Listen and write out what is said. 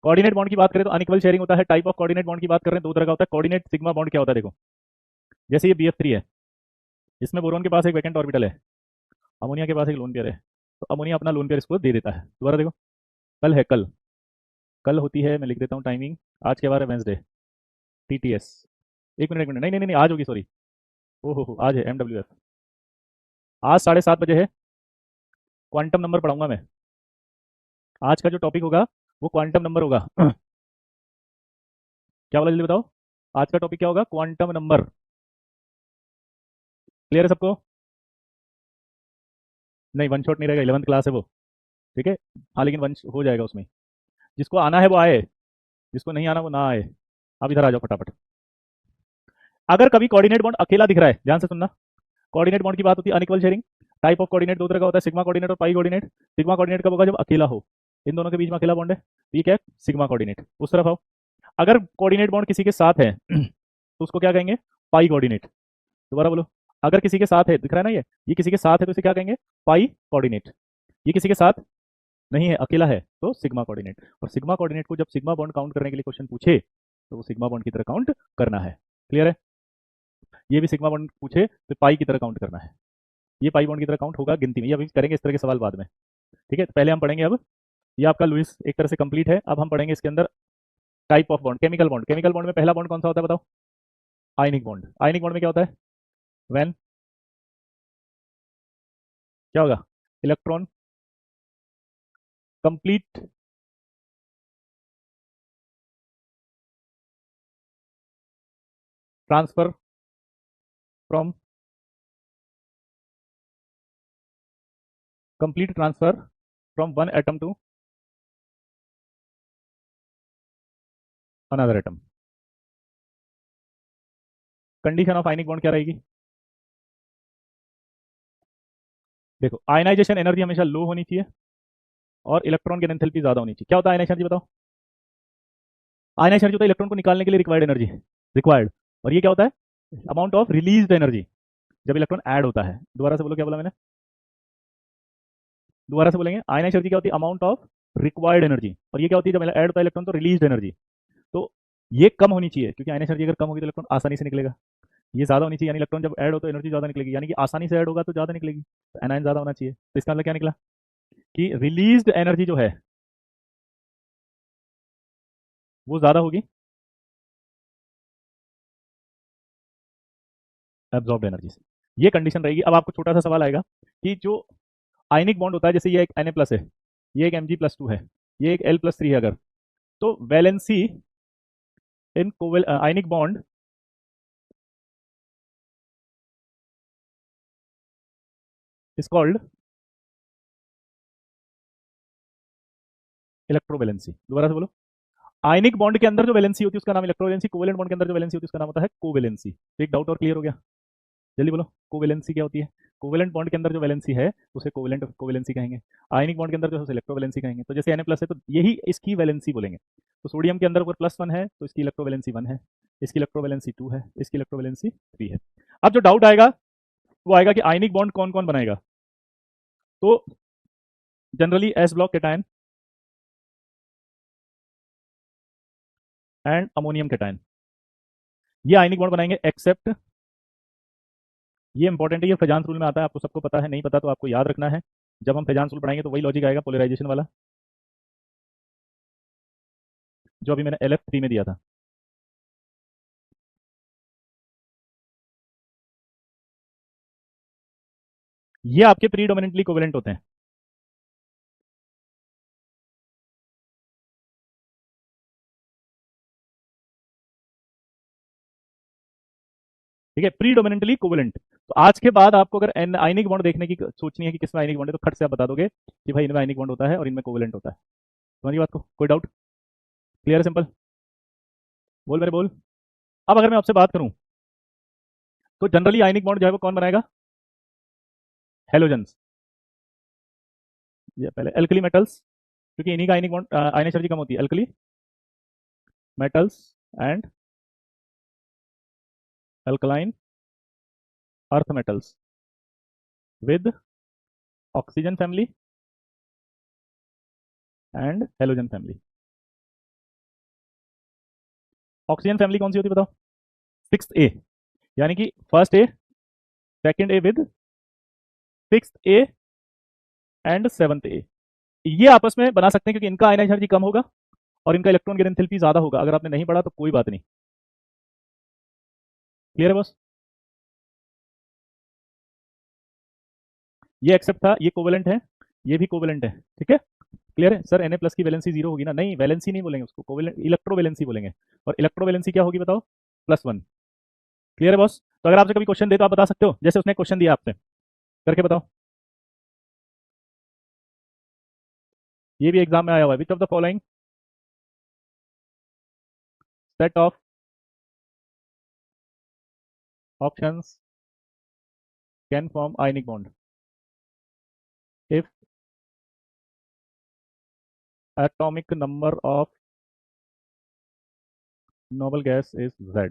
Coordinate bond की बात करें तो अनइक्वल शेयरिंग होता है। टाइप ऑफ कोऑर्डिनेट बॉन्ड की बात कर रहे हैं, दो तरह का होता है। कोऑर्डिनेट सिग्मा बॉन्ड क्या होता है देखो, जैसे ये BF3 है, इसमें बोरोन के पास एक वैकेंट ऑर्बिटल है, अमोनिया के पास एक लोन पेयर है, तो अमोनिया अपना लोन पेयर इसको दे देता है। दोबारा देखो, कल है, कल कल होती है, मैं लिख देता हूँ टाइमिंग, आज के बार है वेंसडे, TTS। एक मिनट, नहीं नहीं नहीं, आज होगी, सॉरी। ओहो, आज है MWF। आज 7:30 बजे है, क्वांटम नंबर पढ़ाऊंगा मैं। आज का जो टॉपिक होगा वो क्वांटम नंबर होगा। क्या बोला, जल्दी बताओ। आज का टॉपिक क्या होगा? Quantum number. क्लियर है सबको? नहीं, वन शॉट नहीं रहेगा, 11th क्लास है वो। ठीक है। हाँ, लेकिन वन हो जाएगा उसमें। जिसको आना है वो आए, जिसको नहीं आना वो ना आए। अब इधर आ जाओ फटाफट। अगर कभी कोऑर्डिनेट बॉन्ड अकेला दिख रहा है, ध्यान से सुनना। कोऑर्डिनेट बॉन्ड की बात होती है unequal sharing. Type of coordinate दो तरह का होता है, सिग्मा कोऑर्डिनेट और पाई कोऑर्डिनेट। सिग्मा कोऑर्डिनेट कब होगा? जब अकेला हो, इन दोनों के बीच में अकेला बॉन्ड है, ठीक है, सिग्मा कोऑर्डिनेट। उस तरफ आओ। अगर कोऑर्डिनेट बॉन्ड किसी के साथ है तो उसको क्या कहेंगे? Pi coordinate. दोबारा बोलो। अगर किसी के साथ है, दिख रहा है ना ये किसी के साथ है तो इसे क्या कहेंगे? Pi coordinate. ये किसी के साथ नहीं है, अकेला है, तो सिग्मा कोऑर्डिनेट। और सिग्मा कोऑर्डिनेट को जब सिग्मा बॉन्ड काउंट करने के लिए क्वेश्चन पूछे तो वो सिग्मा बॉन्ड की तरह काउंट करना है। क्लियर है? ये भी सिग्मा बॉन्ड पूछे तो पाई की तरह काउंट करना है। ये पाई बॉन्ड की तरह काउंट होगा गिनती में, ये अभी करेंगे इस तरह के सवाल बाद में। ठीक है, तो पहले हम पढ़ेंगे अब, ये आपका लुइस एक तरह से कंप्लीट है। अब हम पढ़ेंगे इसके अंदर type of bond. Chemical bond, chemical bond में पहला बॉन्ड कौन सा होता है बताओ? Ionic bond. आयनिक बॉन्ड में क्या होता है? व्हेन क्या होगा? Electron complete transfer from, complete transfer from one atom to another atom. Condition of ionic bond क्या रहेगी? देखो, आयनाइजेशन एनर्जी हमेशा लो होनी चाहिए और इलेक्ट्रॉन की एंथैल्पी ज्यादा होनी चाहिए। क्या होता है आयनाइजेशन एनर्जी बताओ? आयनाइजेशन एनर्जी होता है इलेक्ट्रॉन को निकालने के लिए रिक्वायर्ड एनर्जी, रिक्वायर्ड। और ये क्या होता है? अमाउंट ऑफ रिलीज्ड एनर्जी जब इलेक्ट्रॉन ऐड होता है। दोबारा से बोलो, क्या बोला मैंने? दोबारा से बोलेंगे, आयनाइजेशन एनर्जी क्या होती है? Amount of required energy. और ये क्या होती है? जब ऐड होता है इलेक्ट्रॉन तो रिलीज्ड एनर्जी। तो ये कम होनी चाहिए, क्योंकि आयनाइजेशन एनर्जी अगर कम होगी तो इलेक्ट्रॉन आसानी से निकलेगा। ये ज्यादा होनी चाहिए, यानी इलेक्ट्रॉन जब ऐड हो तो एनर्जी ज्यादा निकलेगी, यानी कि आसानी से ऐड होगा तो ज्यादा निकलेगी, तो एनायन ज्यादा होना चाहिए। तो इसका मतलब क्या निकला कि रिलीज्ड एनर्जी जो है वो ज्यादा होगी एब्जॉर्ब्ड एनर्जी से। ये कंडीशन रहेगी। अब आपको छोटा सा सवाल आएगा कि जो आयनिक बॉन्ड होता है, जैसे ये एक Na+ है, ये एक Mg+2 है, ये एक L+3 है, अगर तो valency in ionic bond is called electrovalency. दोबारा से बोलो। आयनिक बॉन्ड के अंदर जो वैलेंसी होती है उसका नाम इलेक्ट्रोवैलेंसी, कोवेलेंट बॉन्ड के अंदर जो वैलेंसी होती है उसका नाम होता है कोवेलेंसी। तो एक डाउट और क्लियर हो गया? जल्दी बोलो, कोवेलेंसी क्या होती है? कोवेलेंट बॉन्ड के अंदर जो वैलेंसी है उसे कोवेलेंट कोवेलेंसी कहेंगे। आयनिक बॉन्ड के अंदर जो है उसे इलेक्ट्रोवैलेंसी कहेंगे। तो जैसे Na+ है तो यही इसकी वैलेंसी बोलेंगे। तो सोडियम के अंदर अगर +1 है तो इसकी इलेक्ट्रोवैलेंसी 1 है, इसकी इलेक्ट्रोवैलेंसी 2 है, इसकी इलेक्ट्रोवैलेंसी 3 है। अब जो डाउट आएगा वो आएगा कि आयनिक बॉन्ड कौन कौन बनाएगा। तो generally S block cation and ammonium cation, ये आयनिक बॉन्ड बनाएंगे, एक्सेप्ट, ये इंपॉर्टेंट है, ये फेजांस रूल में आता है, आपको सबको पता है, नहीं पता तो आपको याद रखना है। जब हम फेजांस रूल पढ़ाएंगे तो वही लॉजिक आएगा, पोलराइजेशन वाला, जो अभी मैंने LF3 में दिया था। ये आपके प्रीडोमिनेंटली कोवेलेंट होते हैं। ठीक है, प्रीडोमिनेंटली कोवेलेंट। तो आज के बाद आपको अगर एन आयनिक बॉन्ड देखने की सोचनी है कि किसमें आयनिक बॉन्ड है, तो खट से आप बता दोगे कि भाई इनमें आयनिक बॉन्ड होता है और इनमें कोवेलेंट होता है। समझिए बात को? कोई डाउट? क्लियर है? सिंपल। बोल मेरे बोल। अब अगर मैं आपसे बात करूं तो जनरली आयनिक बॉन्ड जो है वो कौन बनाएगा? हेलोजन्स। ये पहले एल्कली मेटल्स, क्योंकि इन्हीं का आयनिक बॉन्ड आयनिक एनर्जी कम होती है, alkali metals and alkaline earth metals with oxygen family and halogen family. Oxygen family कौन सी होती है बताओ? 6A, यानी कि first A, second A with 6A and 7th ए, ये आपस में बना सकते हैं क्योंकि इनका आयनाइज एनर्जी कम होगा और इनका इलेक्ट्रॉन गेन एंथैल्पी ज्यादा होगा। अगर आपने नहीं पढ़ा तो कोई बात नहीं, क्लियर है बस? ये एक्सेप्ट था, ये कोवेलेंट है, ये भी कोवेलेंट है, ठीक है, क्लियर है? सर Na प्लस की वैलेंसी जीरो होगी ना? नहीं, वैलेंसी नहीं बोलेंगे उसको, कोवेलेंट इलेक्ट्रो वैलेंसी बोलेंगे। और इलेक्ट्रो वैलेंसी क्या होगी बताओ? +1, क्लियर है बॉस? तो अगर आपसे कभी क्वेश्चन दे तो आप बता सकते हो, जैसे उसने क्वेश्चन दिया आपसे, करके बताओ। ये भी एग्जाम में आया हुआ है, which of the following set of options can form ionic bond if atomic number of noble gas is Z?